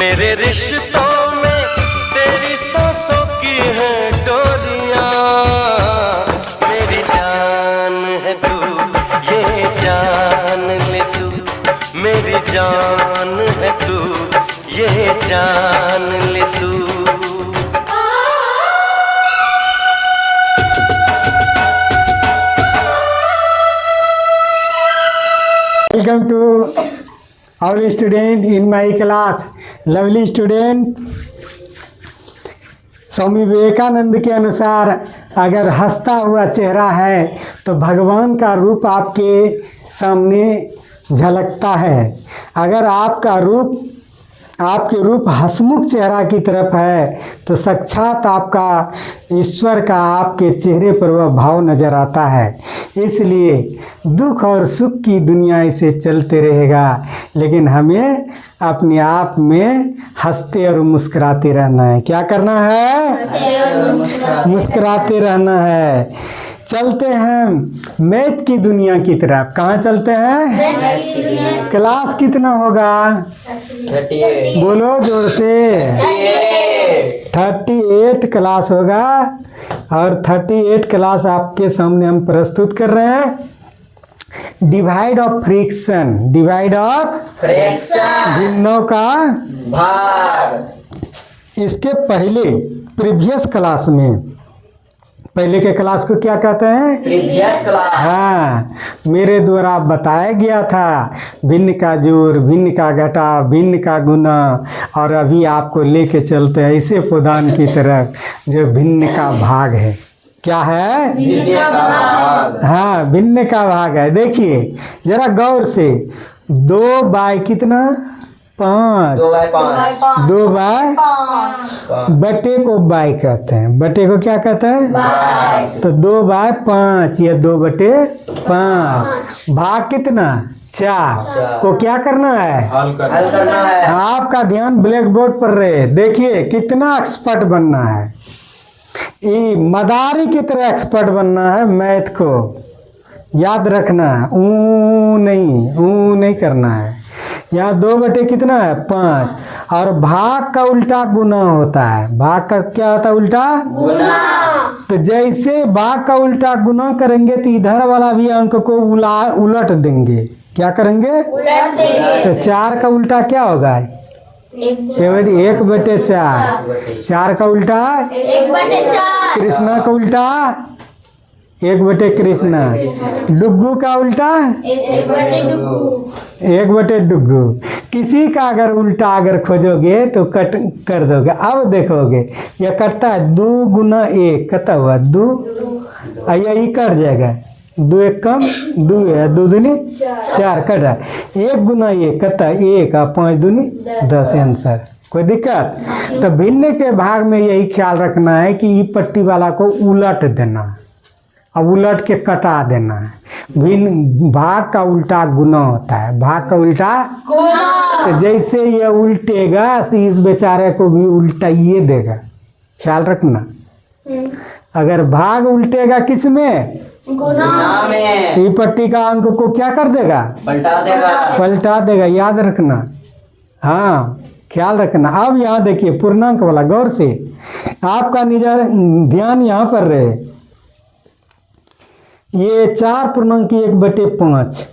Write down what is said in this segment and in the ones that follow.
मेरे रिश्तों में तेरी सांसों की है डोरियां, मेरी जान है तू, ये जान ले तू, मेरी जान है तू, ये जान ले तू। Welcome to all student in my class. Lovely student, Swami Vivekananda के अनुसार अगर हंसता हुआ चेहरा है तो भगवान का रूप आपके सामने झलकता है। अगर आपके रूप हंसमुख चेहरा की तरफ है तो साक्षात आपका ईश्वर का आपके चेहरे पर वह भाव नजर आता है। इसलिए दुख और सुख की दुनिया ऐसे चलते रहेगा, लेकिन हमें अपने आप में हंसते और मुस्कुराते रहना है। क्या करना है? मुस्कुराते रहना है। चलते हैं मैथ की दुनिया की तरफ। कहाँ चलते हैं? क्लास कितना होगा? 38। बोलो जोर से। 38 क्लास होगा और 38 क्लास आपके सामने हम प्रस्तुत कर रहे हैं। Divide of fraction, divide of fraction, भिन्नों का भाग। इसके पहले प्रीवियस क्लास में, पहले के क्लास को क्या कहते हैं? Previous class. हाँ, मेरे द्वारा बताया गया था भिन्न का जोड़, भिन्न का घटा, भिन्न का गुना, और अभी आपको लेके चलते हैं ऐसे प्रदान की तरफ जो भिन्न का भाग है। क्या है? भिन्न का भाग। हाँ, भिन्न का भाग है। देखिए जरा गौर से, 2 बाय कितना? 5। 2 बाय 5। 2 बाय बटे को बाय कहते हैं। बटे को क्या कहते हैं? बाय। तो 2 बाय 5 या 2 बटे 5। भाग कितना? 4 को क्या करना है? हल करना है। आपका ध्यान ब्लैक बोर्ड पर रहे। देखिए कितना एक्सपर्ट बनना है, ये मदारी की तरह एक्सपर्ट बनना है। मैथ को याद रखना है, ऊ नहीं करना है। यहाँ 2 बटे कितना है? 5। और भाग का उल्टा गुना होता है। भाग का क्या होता है? उल्टा गुना। तो जैसे भाग का उल्टा गुना करेंगे तो इधर वाला भी अंक को उलट देंगे। क्या करेंगे? उलट देंगे। तो 4 का उल्टा क्या होगा? 1 बटे 4। 4 का उल्टा 1 बटे 4। कृष्णा का उल्टा 1 बटे कृष्णा। डुग्गू का उल्टा 1 बटे डुग्गू। 1 बटे डुग्गू। किसी का अगर उल्टा अगर खोजोगे तो कट कर दोगे। अब देखोगे यह कटता है 2 गुना 1 कटा हुआ 2, यही कट जाएगा। 2 1 कम 2 है, 2 दूनी 4 कटा। 1 गुना 1 कटा 1 और 5 दूनी 10 आंसर। कोई दिक्कत? तो भिन्न के भाग में यही ख्याल रखना है कि ये पट्टी वाला को उलट देना है, अब उलट के कटा देना है। भिन्न भाग का उल्टा गुना होता है। भाग का उल्टा गुना। तो जैसे ये उल्टेगा इस बेचारे को भी उल्टा ये देगा। ख्याल रखना, अगर भाग उल्टेगा किस में? गुना में। तो ये पट्टी का अंक को क्या कर देगा? पलटा देगा। पलटा देगा। याद रखना, हाँ ख्याल रखना। अब यहाँ देखिए पूर्णांक वाला, गौर से आपका ध्यान यहाँ पर रहे। ये 4 पूर्णांक 1 बटे 5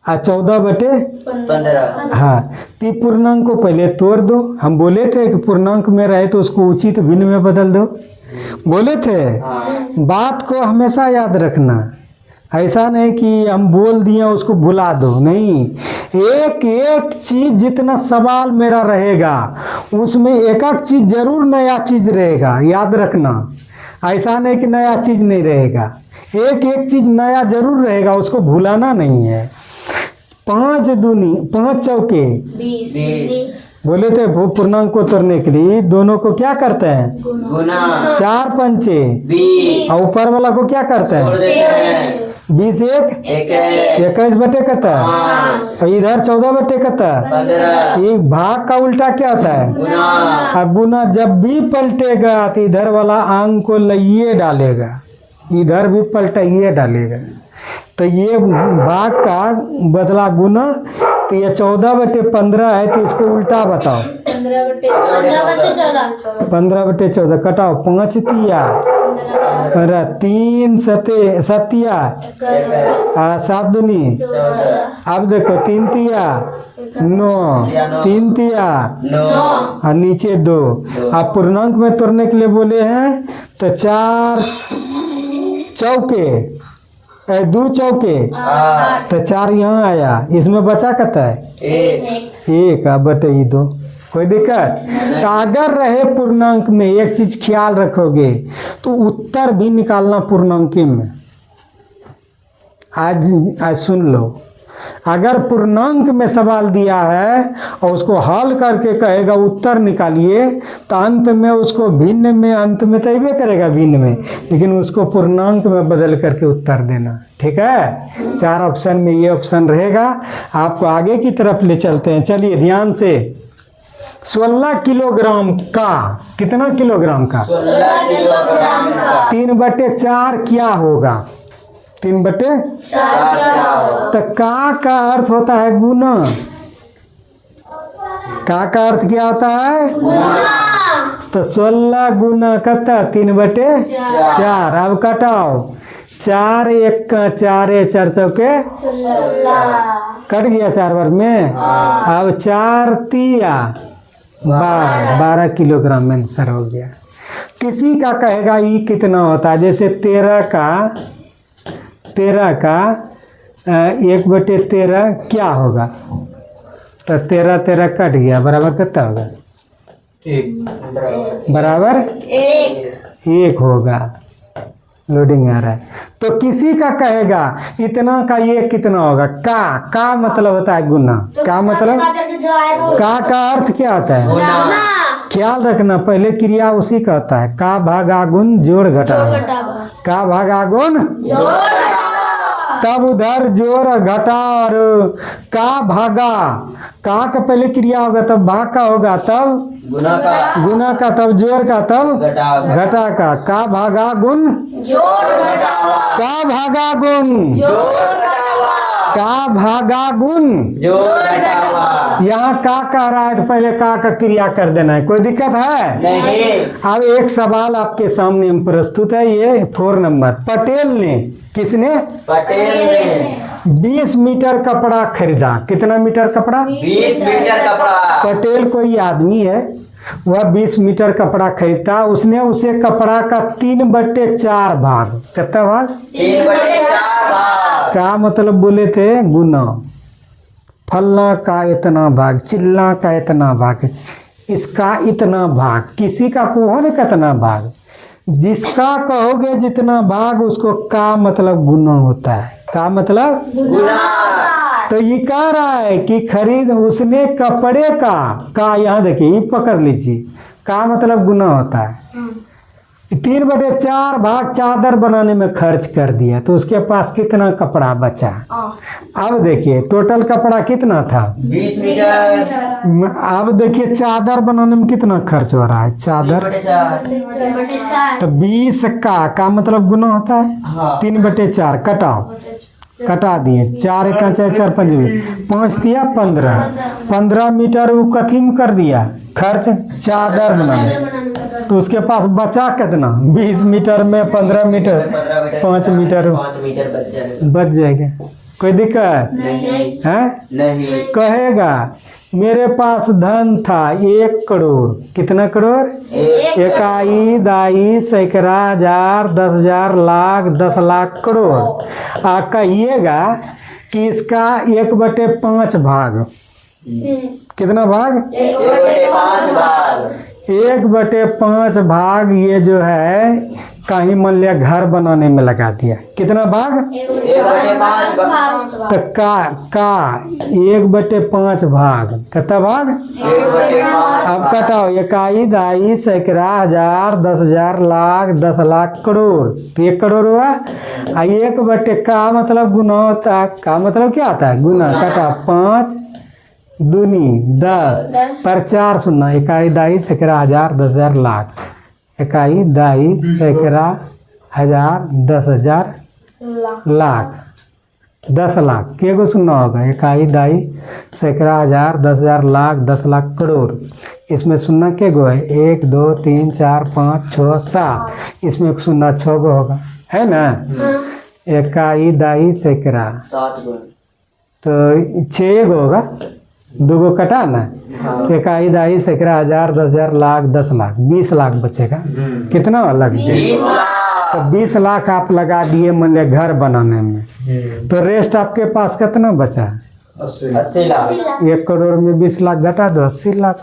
और 14 बटे 15। हाँ, तो पूर्णांक को पहले तोड़ दो। हम बोले थे कि पूर्णांक में रहे तो उसको उचित भिन्न में बदल दो, बोले थे। बात को हमेशा याद रखना, ऐसा नहीं कि हम बोल दिए उसको भुला दो, नहीं। एक एक चीज जितना सवाल मेरा रहेगा उसमें एक एक चीज जरूर नया चीज रहेगा। याद रखना, ऐसा नहीं कि नया चीज नहीं रहेगा, एक एक चीज नया जरूर रहेगा, उसको भुलाना नहीं है। 5 दूनी 5 चौके 20। बोले थे पूर्णांक को तोड़ने के लिए दोनों को क्या करते हैं? गुना। 4 पंचे 20। और ऊपर वाला को क्या करते छोड़ हैं? देते हैं। 20 1 21 बटे कता, और इधर 14 बटे कता। 15। एक भाग का उल्टा क्या होता है? गुना। अब गुना जब भी पलटेगा तो इधर वाला अंक को लइए डालेगा, इधर भी पलटाइए डालेगा। तो ये भाग का बदला गुना तो ये 14/15 है, तो इसको उल्टा बताओ। 15/14 कटाओ, 5 तिया 3 सतिया 7 दूनी। अब देखो 3 तिया 9, 3 तिया 9 और नीचे 2। आप पूर्णांक में तोड़ने के लिए बोले हैं, तो 4 चौके 2 चौके, 8 तो 4 यहाँ आया, इसमें बचा कता है 1 अब बटे 2। कोई दिक्कत? तो अगर रहे पूर्णांक में, एक चीज ख्याल रखोगे तो उत्तर भी निकालना पूर्णांक में। आज सुन लो, अगर पूर्णांक में सवाल दिया है और उसको हल करके कहेगा उत्तर निकालिए, तो अंत में उसको भिन्न में, अंत में तैबे करेगा भिन्न में, लेकिन उसको पूर्णांक में बदल करके उत्तर देना। ठीक है? 4 ऑप्शन में ये ऑप्शन रहेगा। आपको आगे की तरफ ले चलते हैं, चलिए ध्यान से। 16 किलोग्राम का, कितना किलोग्राम का? 16 किलोग्राम का 3/4 क्या होगा? 3/4 तो का अर्थ होता है गुना। का अर्थ क्या होता है? तो 16 गुना कता 3/4। अब कटाओ, 4 1 का 4 4 चौके कट गया 4 बार में। अब 4 तिया 12 किलोग्राम में आंसर हो गया। किसी का कहेगा ये कितना होता है, जैसे 13 का 1/13 क्या होगा? तो 13 कट गया, बराबर कितना होगा? बराबर 1 होगा। लोडिंग आ रहा है। तो किसी का कहेगा इतना का ये कितना होगा? का मतलब होता है गुना। का मतलब, का अर्थ क्या होता है? ख्याल रखना, पहले क्रिया उसी का होता है। का भागा गुण जोड़ घटाव। का भागा गुण, तब उधर जोड़ घटा, और का भागा, का पहले क्रिया होगा तब भाग का होगा, तब गुना का, तब जोड़ का, तब घटा का। का भागा गुण, का भागा गुण, का भागा गुण। यहाँ का कह रहा है तो पहले का क्रिया कर देना है। कोई दिक्कत है? नहीं। अब एक सवाल आपके सामने प्रस्तुत है, ये 4 नंबर। पटेल ने, किसने? पटेल ने 20 मीटर कपड़ा खरीदा। कितना मीटर कपड़ा? 20 मीटर कपड़ा। पटेल कोई आदमी है, वह 20 मीटर कपड़ा खरीदता। उसने उसे कपड़ा का 3/4 भाग, कितना भाग? 3/4 भाग। का मतलब बोले थे गुना। फलना का इतना भाग, चिल्ला का इतना भाग, इसका इतना भाग, किसी का कहो न कितना भाग। जिसका कहोगे जितना भाग, उसको का मतलब गुना होता है। का मतलब गुना। तो ये कह रहा है कि खरीद, उसने कपड़े का यहाँ देखिए, ये पकड़ लीजिए, का मतलब गुना होता है। 3/4 भाग चादर बनाने में खर्च कर दिया, तो उसके पास कितना कपड़ा बचा? अब देखिए टोटल कपड़ा कितना था? 20 मीटर। अब देखिए चादर बनाने में कितना खर्च हो रहा है? चादर 3/4। तो 20 का मतलब गुना होता है। हाँ। 3/4 कटाओ, कटा दिए। 4 1 4 4 5 दिया 15 मीटर वो कथी में कर दिया खर्च? चादर बनाने। तो उसके पास बचा कितना? 20 मीटर में 15 मीटर, 5 मीटर बच जाएगा। कोई दिक्कत है? नहीं। कहेगा मेरे पास धन था 1 करोड़। कितना करोड़? इकाई, दाई, सैकड़ा, हजार, 10,000, लाख, 10 लाख, करोड़। कहिएगा कि इसका 1/5 भाग। कितना भाग? 1/5 भाग। 1/5 भाग ये जो है कहीं मान लिया घर बनाने में लगा दिया। कितना भाग? 1/5 भाग। तो का 1/5 भाग, कितना भाग? 1/5। अब कटाओ, इकाई, दाई, सैकड़ा, हजार, 10,000, लाख, 10 लाख, करोड़। तो 1 करोड़ हुआ। 1/5 का मतलब गुना होता है। का मतलब क्या होता है? गुना। कटा 5 दूनी 10 पर 4 सुनना। इकाई, दाई, सैकड़ा, हजार, 10,000, लाख। इकाई, दाई, सैकड़ा, हजार, 10,000, लाख। 10 लाख के गो सुनना होगा, इकाई दाई सैकड़ा हजार 10,000 लाख 10 लाख करोड़। इसमें सुनना के गो है, 1 2 3 4 5 6 7, इसमें सुनना 6 गो होगा, है ना। इकाई दाई सैकड़ा 7 गो। तो 6 गो होगा, 2 गो कटा ना। तो इकाई दाई सैकड़ा हजार 10,000 लाख 10 लाख 20 लाख बचेगा। कितना लग गया? 20 लाख। तो 20 लाख आप लगा दिए मान लिया घर बनाने में, तो रेस्ट आपके पास कितना बचा? 80 लाख। 1 करोड़ में 20 लाख घटा दो, 80 लाख।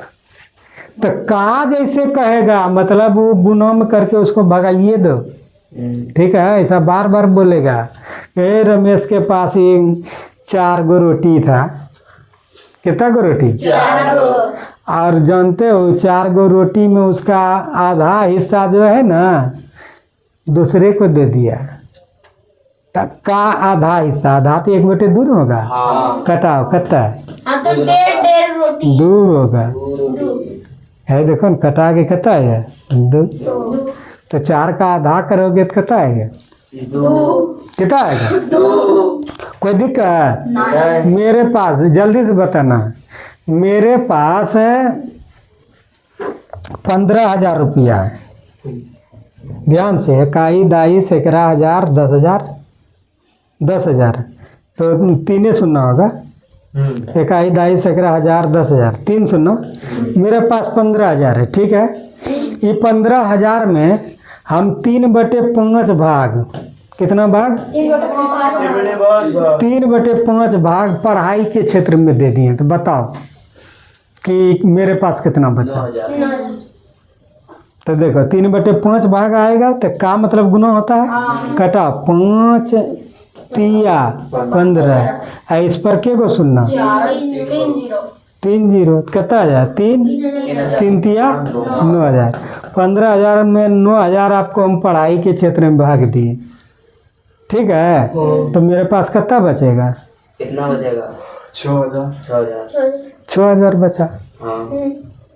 तो कहा जैसे कहेगा, मतलब वो गुना में करके उसको भगाइए दो, ठीक है। ऐसा बार बार बोलेगा कि रमेश के पास ये 4 गो रोटी था। कितना गो रोटी? 4 गो। और जानते हो 4 गो रोटी में उसका आधा हिस्सा जो है ना दूसरे को दे दिया। तो का आधा हिस्सा, आधा तो 1 बेटे दूर होगा। हाँ। कटाओ कितना? हाँ तो 1.5 रोटी। दूर होगा, है देखो न, कटा के कितना है? 2। तो 4 का आधा करोगे तो कितना है? 2। कितना आएगा? 2। कोई दिक्कत? मेरे पास जल्दी से बताना, मेरे पास है 15,000 रुपया है। ध्यान से, इकाई दाई सैकड़ा हजार 10,000 10,000, तो 3 सुनना होगा। इकाई दाई सैकड़ा हजार 10,000 3 सुनना। मेरे पास 15,000 है, ठीक है। ये 15,000 में हम 3/5 भाग, कितना भाग? 3/5 भाग पढ़ाई के क्षेत्र में दे दिए। तो बताओ कि मेरे पास कितना बचा? 9,000। तो देखो 3/5 भाग आएगा तो का मतलब गुना होता है? कटा 5 तिया 15। इस पर के गो सुनना? 3 0 कितना आया? 3 तिया 9,000। 15,000 में 9,000 आपको हम पढ़ाई के क्षेत्र में भाग दिए, ठीक है। तो मेरे पास कितना बचेगा? कितना बचेगा? 6,000। 6,000 बचा, हाँ।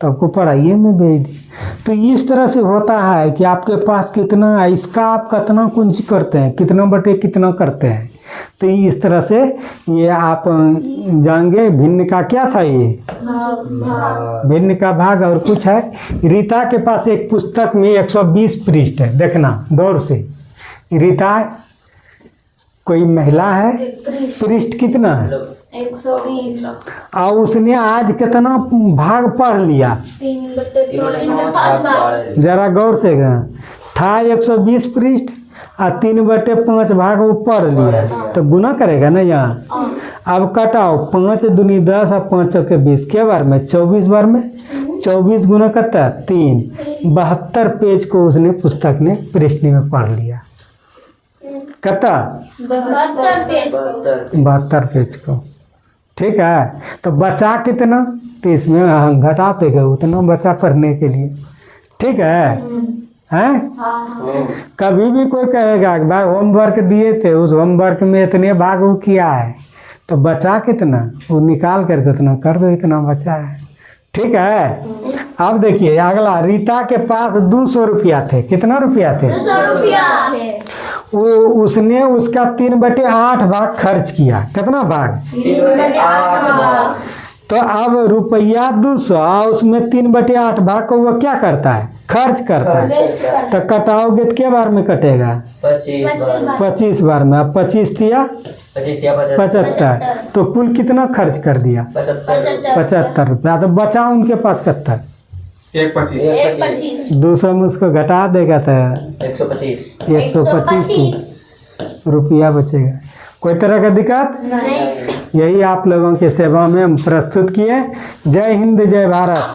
तो आपको पढ़ाइए में भेज दी। तो इस तरह से होता है कि आपके पास कितना है, इसका आप कितना कुंज करते हैं, कितना बटे कितना करते हैं। तो इस तरह से ये आप जानेंगे। भिन्न का क्या था? ये भिन्न का भाग। और कुछ है? रीता के पास एक पुस्तक में 120 पृष्ठ है, देखना गौर से। रीता कोई महिला है, पृष्ठ कितना है? 120। और उसने आज कितना भाग पढ़ लिया? 3/5 जरा गौर से था 120 पृष्ठ और 3/5 भाग वो पढ़ लिया, तो गुना करेगा ना यहाँ। अब कटाओ 5 दूनी 10 और 5 के 20 के बार में 24 बार में 24 गुना कितना? 3। 72 पेज को उसने पुस्तक ने पृष्ठ में पढ़ लिया। कितना? 72 पेज को, ठीक है। तो बचा कितना? तो इसमें हम घटा पे गए, उतना बचा पढ़ने के लिए, ठीक है। हैं? कभी भी कोई कहेगा कि भाई होमवर्क दिए थे, उस होमवर्क में इतने भाग वो किया है, तो बचा कितना वो निकाल करके उतना कर दो, इतना बचा है, ठीक है। अब देखिए अगला, रीता के पास 200 रुपया थे। कितना रुपया थे? 200 रुपया है। वो उसने उसका 3/8 भाग खर्च किया। कितना भाग? 3/8 भाग। तो अब रुपया 200 उसमें 3/8 भाग को वो क्या करता है? खर्च करता है। तो कटाओगे तो क्या बार में कटेगा? 25 बार। 25 बार में। अब 25 तिया 75, तो कुल कितना खर्च कर दिया? 75 रुपया। तो बचा उनके पास कितना? 125। 200 में उसको घटा देगा तो 125 रुपया बचेगा। कोई तरह का दिक्कत? नहीं। यही आप लोगों के सेवा में हम प्रस्तुत किए। जय हिंद, जय भारत।